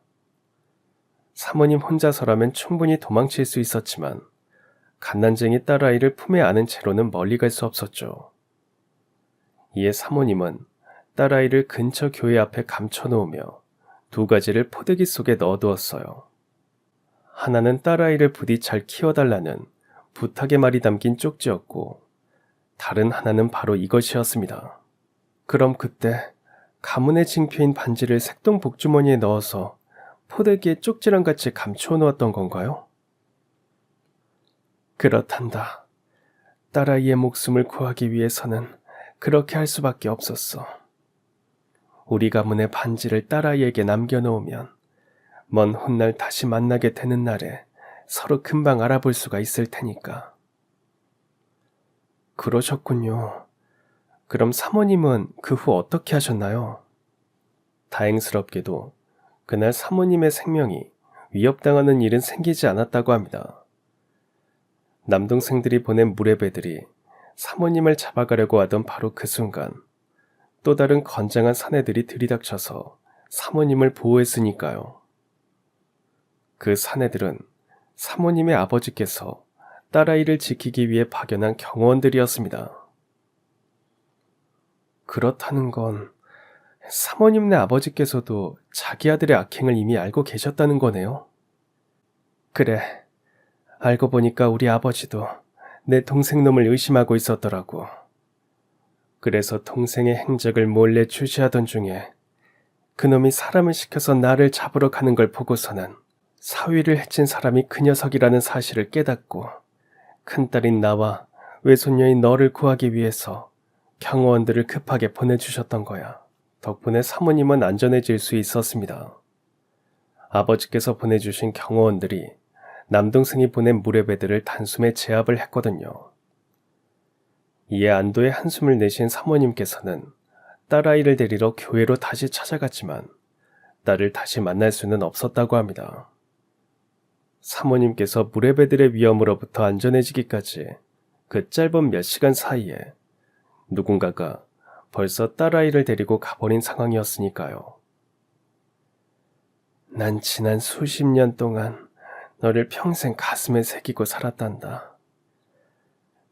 사모님 혼자서라면 충분히 도망칠 수 있었지만 갓난쟁이 딸아이를 품에 안은 채로는 멀리 갈 수 없었죠. 이에 사모님은 딸아이를 근처 교회 앞에 감춰놓으며 두 가지를 포대기 속에 넣어두었어요. 하나는 딸아이를 부디 잘 키워달라는 부탁의 말이 담긴 쪽지였고, 다른 하나는 바로 이것이었습니다. 그럼 그때 가문의 징표인 반지를 색동 복주머니에 넣어서 포대기에 쪽지랑 같이 감추어 놓았던 건가요? 그렇단다. 딸아이의 목숨을 구하기 위해서는 그렇게 할 수밖에 없었어. 우리 가문의 반지를 딸아이에게 남겨놓으면 먼 훗날 다시 만나게 되는 날에 서로 금방 알아볼 수가 있을 테니까. 그러셨군요. 그럼 사모님은 그 후 어떻게 하셨나요? 다행스럽게도 그날 사모님의 생명이 위협당하는 일은 생기지 않았다고 합니다. 남동생들이 보낸 무례배들이 사모님을 잡아가려고 하던 바로 그 순간 또 다른 건장한 사내들이 들이닥쳐서 사모님을 보호했으니까요. 그 사내들은 사모님의 아버지께서 딸아이를 지키기 위해 파견한 경호원들이었습니다. 그렇다는 건 사모님네 아버지께서도 자기 아들의 악행을 이미 알고 계셨다는 거네요. 그래, 알고 보니까 우리 아버지도 내 동생 놈을 의심하고 있었더라고. 그래서 동생의 행적을 몰래 주시하던 중에 그놈이 사람을 시켜서 나를 잡으러 가는 걸 보고서는 사위를 해친 사람이 그 녀석이라는 사실을 깨닫고 큰딸인 나와 외손녀인 너를 구하기 위해서 경호원들을 급하게 보내주셨던 거야. 덕분에 사모님은 안전해질 수 있었습니다. 아버지께서 보내주신 경호원들이 남동생이 보낸 무례배들을 단숨에 제압을 했거든요. 이에 안도의 한숨을 내신 사모님께서는 딸아이를 데리러 교회로 다시 찾아갔지만 딸을 다시 만날 수는 없었다고 합니다. 사모님께서 무례배들의 위험으로부터 안전해지기까지 그 짧은 몇 시간 사이에 누군가가 벌써 딸아이를 데리고 가버린 상황이었으니까요. 난 지난 수십 년 동안 너를 평생 가슴에 새기고 살았단다.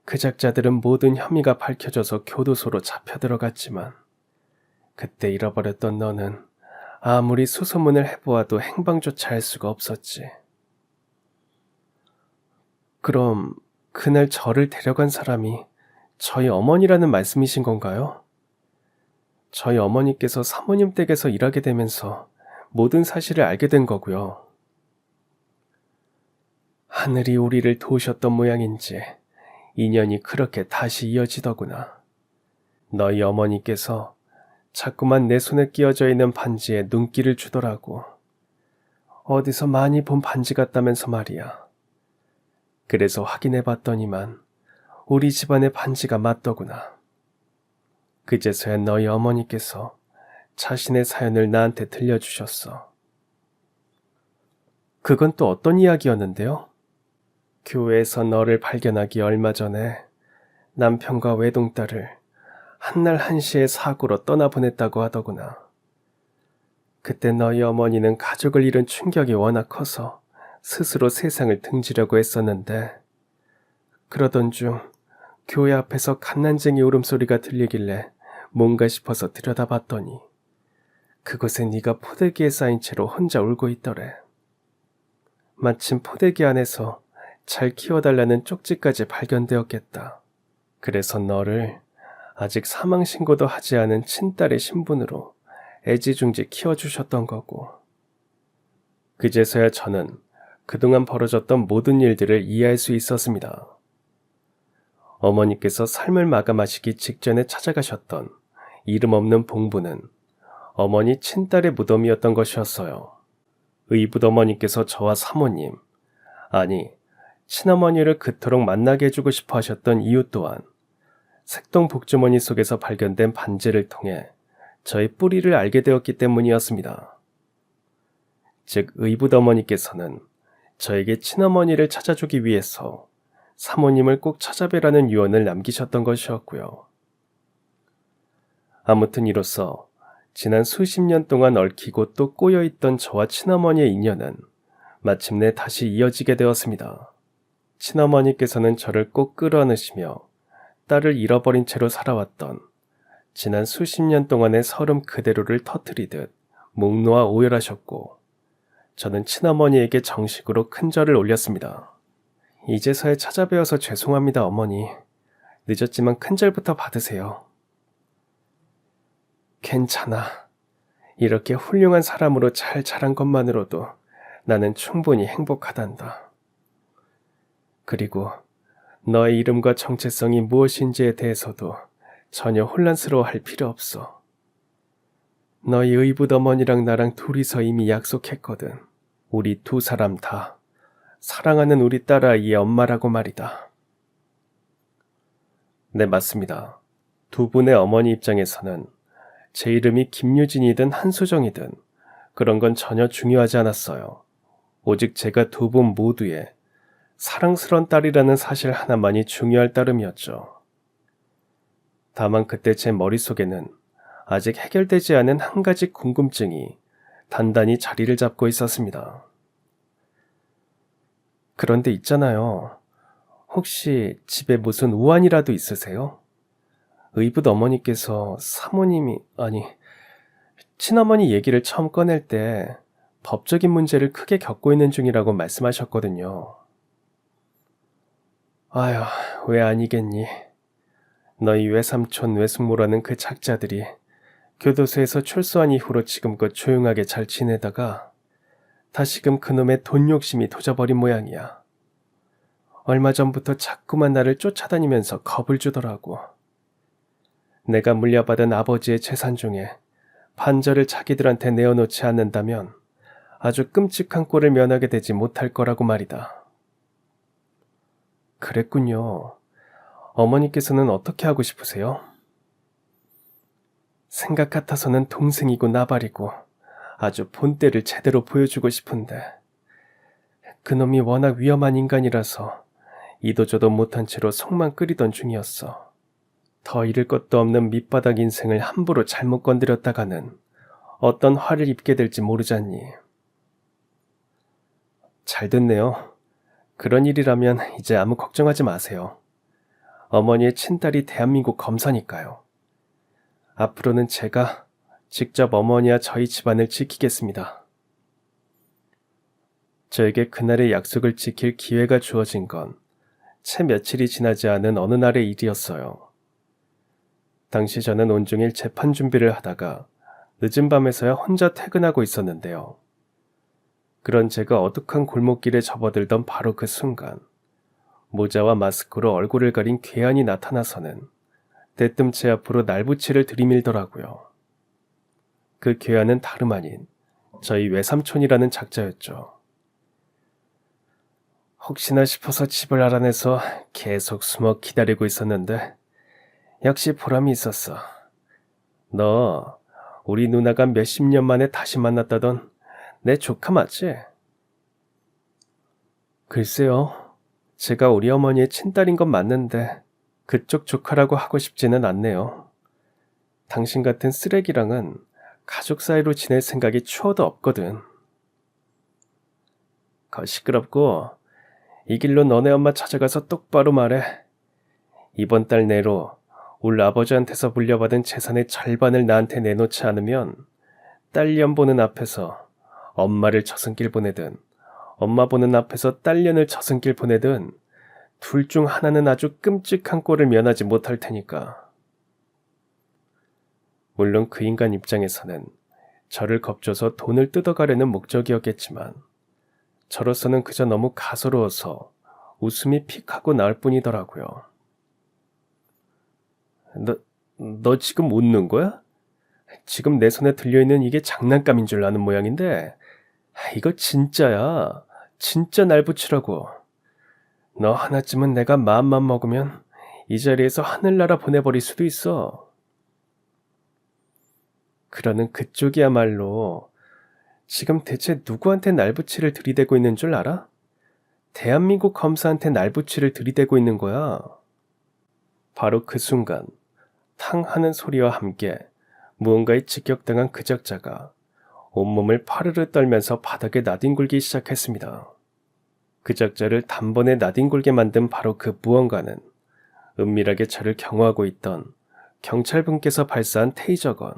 그 작자들은 모든 혐의가 밝혀져서 교도소로 잡혀 들어갔지만 그때 잃어버렸던 너는 아무리 수소문을 해보아도 행방조차 알 수가 없었지. 그럼 그날 저를 데려간 사람이 저희 어머니라는 말씀이신 건가요? 저희 어머니께서 사모님 댁에서 일하게 되면서 모든 사실을 알게 된 거고요. 하늘이 우리를 도우셨던 모양인지 인연이 그렇게 다시 이어지더구나. 너희 어머니께서 자꾸만 내 손에 끼어져 있는 반지에 눈길을 주더라고. 어디서 많이 본 반지 같다면서 말이야. 그래서 확인해 봤더니만 우리 집안의 반지가 맞더구나. 그제서야 너희 어머니께서 자신의 사연을 나한테 들려주셨어. 그건 또 어떤 이야기였는데요? 교회에서 너를 발견하기 얼마 전에 남편과 외동딸을 한날 한시에 사고로 떠나보냈다고 하더구나. 그때 너희 어머니는 가족을 잃은 충격이 워낙 커서 스스로 세상을 등지려고 했었는데 그러던 중 교회 앞에서 갓난쟁이 울음소리가 들리길래 뭔가 싶어서 들여다봤더니 그곳에 네가 포대기에 쌓인 채로 혼자 울고 있더래. 마침 포대기 안에서 잘 키워달라는 쪽지까지 발견되었겠다. 그래서 너를 아직 사망신고도 하지 않은 친딸의 신분으로 애지중지 키워주셨던 거고. 그제서야 저는 그동안 벌어졌던 모든 일들을 이해할 수 있었습니다. 어머니께서 삶을 마감하시기 직전에 찾아가셨던 이름 없는 봉부는 어머니 친딸의 무덤이었던 것이었어요. 의붓어머니께서 저와 사모님, 아니 친어머니를 그토록 만나게 해주고 싶어 하셨던 이유 또한 색동 복주머니 속에서 발견된 반지를 통해 저의 뿌리를 알게 되었기 때문이었습니다. 즉 의붓어머니께서는 저에게 친어머니를 찾아주기 위해서 사모님을 꼭 찾아뵈라는 유언을 남기셨던 것이었고요. 아무튼 이로써 지난 수십 년 동안 얽히고 또 꼬여있던 저와 친어머니의 인연은 마침내 다시 이어지게 되었습니다. 친어머니께서는 저를 꼭 끌어안으시며 딸을 잃어버린 채로 살아왔던 지난 수십 년 동안의 서름 그대로를 터뜨리듯 목 놓아 오열하셨고, 저는 친어머니에게 정식으로 큰 절을 올렸습니다. 이제서야 찾아뵈어서 죄송합니다, 어머니. 늦었지만 큰 절부터 받으세요. 괜찮아. 이렇게 훌륭한 사람으로 잘 자란 것만으로도 나는 충분히 행복하단다. 그리고 너의 이름과 정체성이 무엇인지에 대해서도 전혀 혼란스러워할 필요 없어. 너희 의붓어머니랑 나랑 둘이서 이미 약속했거든. 우리 두 사람 다 사랑하는 우리 딸아이의 엄마라고 말이다. 네, 맞습니다. 두 분의 어머니 입장에서는 제 이름이 김유진이든 한수정이든 그런 건 전혀 중요하지 않았어요. 오직 제가 두 분 모두의 사랑스런 딸이라는 사실 하나만이 중요할 따름이었죠. 다만 그때 제 머릿속에는 아직 해결되지 않은 한 가지 궁금증이 단단히 자리를 잡고 있었습니다. 그런데 있잖아요. 혹시 집에 무슨 우환이라도 있으세요? 의붓 어머니께서 친어머니 얘기를 처음 꺼낼 때 법적인 문제를 크게 겪고 있는 중이라고 말씀하셨거든요. 아휴, 왜 아니겠니? 너희 외삼촌 외숙모라는 그 작자들이 교도소에서 출소한 이후로 지금껏 조용하게 잘 지내다가 다시금 그놈의 돈 욕심이 도져버린 모양이야. 얼마 전부터 자꾸만 나를 쫓아다니면서 겁을 주더라고. 내가 물려받은 아버지의 재산 중에 반절을 자기들한테 내어놓지 않는다면 아주 끔찍한 꼴을 면하게 되지 못할 거라고 말이다. 그랬군요. 어머니께서는 어떻게 하고 싶으세요? 생각 같아서는 동생이고 나발이고 아주 본때를 제대로 보여주고 싶은데 그놈이 워낙 위험한 인간이라서 이도저도 못한 채로 속만 끓이던 중이었어. 더 잃을 것도 없는 밑바닥 인생을 함부로 잘못 건드렸다가는 어떤 화를 입게 될지 모르잖니. 잘 됐네요. 그런 일이라면 이제 아무 걱정하지 마세요. 어머니의 친딸이 대한민국 검사니까요. 앞으로는 제가 직접 어머니와 저희 집안을 지키겠습니다. 저에게 그날의 약속을 지킬 기회가 주어진 건 채 며칠이 지나지 않은 어느 날의 일이었어요. 당시 저는 온종일 재판 준비를 하다가 늦은 밤에서야 혼자 퇴근하고 있었는데요. 그런 제가 어둑한 골목길에 접어들던 바로 그 순간 모자와 마스크로 얼굴을 가린 괴한이 나타나서는 대뜸 제 앞으로 날부치를 들이밀더라고요. 그 괴한은 다름 아닌 저희 외삼촌이라는 작자였죠. 혹시나 싶어서 집을 알아내서 계속 숨어 기다리고 있었는데 역시 보람이 있었어. 너 우리 누나가 몇십 년 만에 다시 만났다던 내 조카 맞지? 글쎄요. 제가 우리 어머니의 친딸인 건 맞는데 그쪽 조카라고 하고 싶지는 않네요. 당신 같은 쓰레기랑은 가족 사이로 지낼 생각이 추워도 없거든. 거 시끄럽고 이 길로 너네 엄마 찾아가서 똑바로 말해. 이번 달 내로 울 아버지한테서 물려받은 재산의 절반을 나한테 내놓지 않으면 딸년 보는 앞에서 엄마를 저승길 보내든 엄마 보는 앞에서 딸년을 저승길 보내든 둘 중 하나는 아주 끔찍한 꼴을 면하지 못할 테니까. 물론 그 인간 입장에서는 저를 겁줘서 돈을 뜯어가려는 목적이었겠지만 저로서는 그저 너무 가소로워서 웃음이 픽 하고 나올 뿐이더라고요. 너 지금 웃는 거야? 지금 내 손에 들려있는 이게 장난감인 줄 아는 모양인데 이거 진짜야. 진짜 날 붙이라고. 너 하나쯤은 내가 마음만 먹으면 이 자리에서 하늘나라 보내버릴 수도 있어. 그러는 그쪽이야말로 지금 대체 누구한테 날붙이를 들이대고 있는 줄 알아? 대한민국 검사한테 날붙이를 들이대고 있는 거야. 바로 그 순간 탕 하는 소리와 함께 무언가에 직격당한 그 적자가 온몸을 파르르 떨면서 바닥에 나뒹굴기 시작했습니다. 그 적자를 단번에 나뒹굴게 만든 바로 그 무언가는 은밀하게 저를 경호하고 있던 경찰분께서 발사한 테이저건,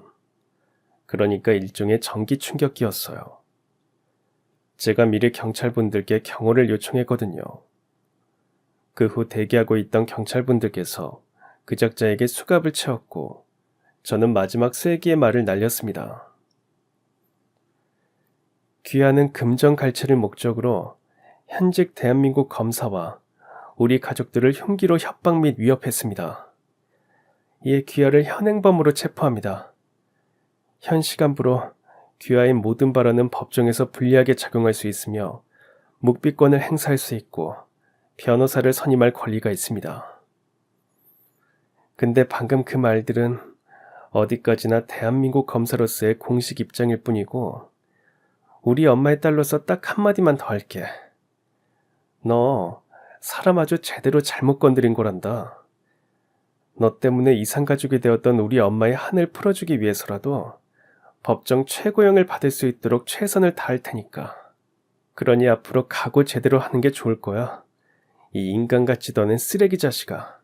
그러니까 일종의 전기 충격기였어요. 제가 미리 경찰분들께 경호를 요청했거든요. 그 후 대기하고 있던 경찰분들께서 그 적자에게 수갑을 채웠고 저는 마지막 쐐기의 말을 날렸습니다. 귀하는 금전갈취를 목적으로 현직 대한민국 검사와 우리 가족들을 흉기로 협박 및 위협했습니다. 이에 귀하를 현행범으로 체포합니다. 현 시간부로 귀하의 모든 발언은 법정에서 불리하게 작용할 수 있으며 묵비권을 행사할 수 있고 변호사를 선임할 권리가 있습니다. 근데 방금 그 말들은 어디까지나 대한민국 검사로서의 공식 입장일 뿐이고 우리 엄마의 딸로서 딱 한마디만 더 할게. 너 사람 아주 제대로 잘못 건드린 거란다. 너 때문에 이산가족이 되었던 우리 엄마의 한을 풀어주기 위해서라도 법정 최고형을 받을 수 있도록 최선을 다할 테니까. 그러니 앞으로 각오 제대로 하는 게 좋을 거야. 이 인간 같지도 않은 쓰레기 자식아.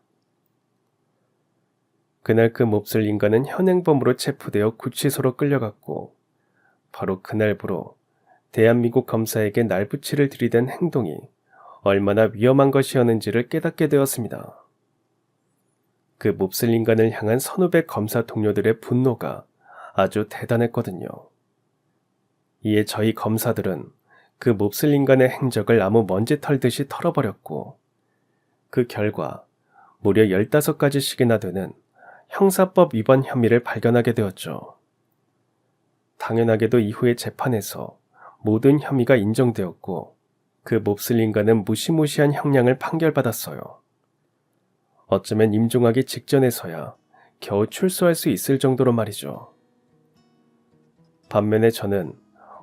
그날 그 몹쓸 인간은 현행범으로 체포되어 구치소로 끌려갔고 바로 그날부로 대한민국 검사에게 날붙이를 들이댄 행동이 얼마나 위험한 것이었는지를 깨닫게 되었습니다. 그 몹쓸 인간을 향한 선후배 검사 동료들의 분노가 아주 대단했거든요. 이에 저희 검사들은 그 몹쓸 인간의 행적을 아무 먼지 털듯이 털어버렸고 그 결과 무려 15가지씩이나 되는 형사법 위반 혐의를 발견하게 되었죠. 당연하게도 이후의 재판에서 모든 혐의가 인정되었고 그 몹쓸 인간은 무시무시한 형량을 판결받았어요. 어쩌면 임종하기 직전에서야 겨우 출소할 수 있을 정도로 말이죠. 반면에 저는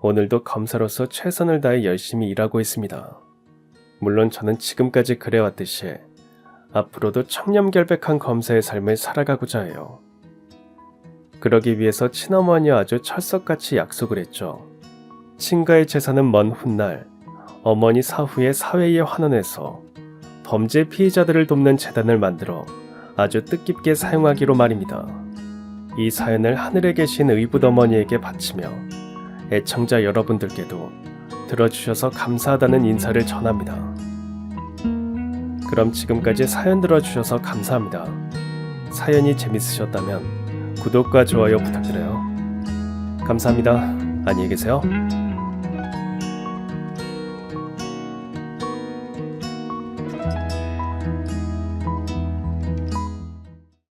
오늘도 검사로서 최선을 다해 열심히 일하고 있습니다. 물론 저는 지금까지 그래왔듯이 앞으로도 청렴결백한 검사의 삶을 살아가고자 해요. 그러기 위해서 친어머니와 아주 철석같이 약속을 했죠. 친가의 재산은 먼 훗날 어머니 사후에 사회에 환원해서 범죄 피해자들을 돕는 재단을 만들어 아주 뜻깊게 사용하기로 말입니다. 이 사연을 하늘에 계신 의붓어머니에게 바치며 애청자 여러분들께도 들어주셔서 감사하다는 인사를 전합니다. 그럼 지금까지 사연 들어주셔서 감사합니다. 사연이 재밌으셨다면 구독과 좋아요 부탁드려요. 감사합니다. 안녕히 계세요.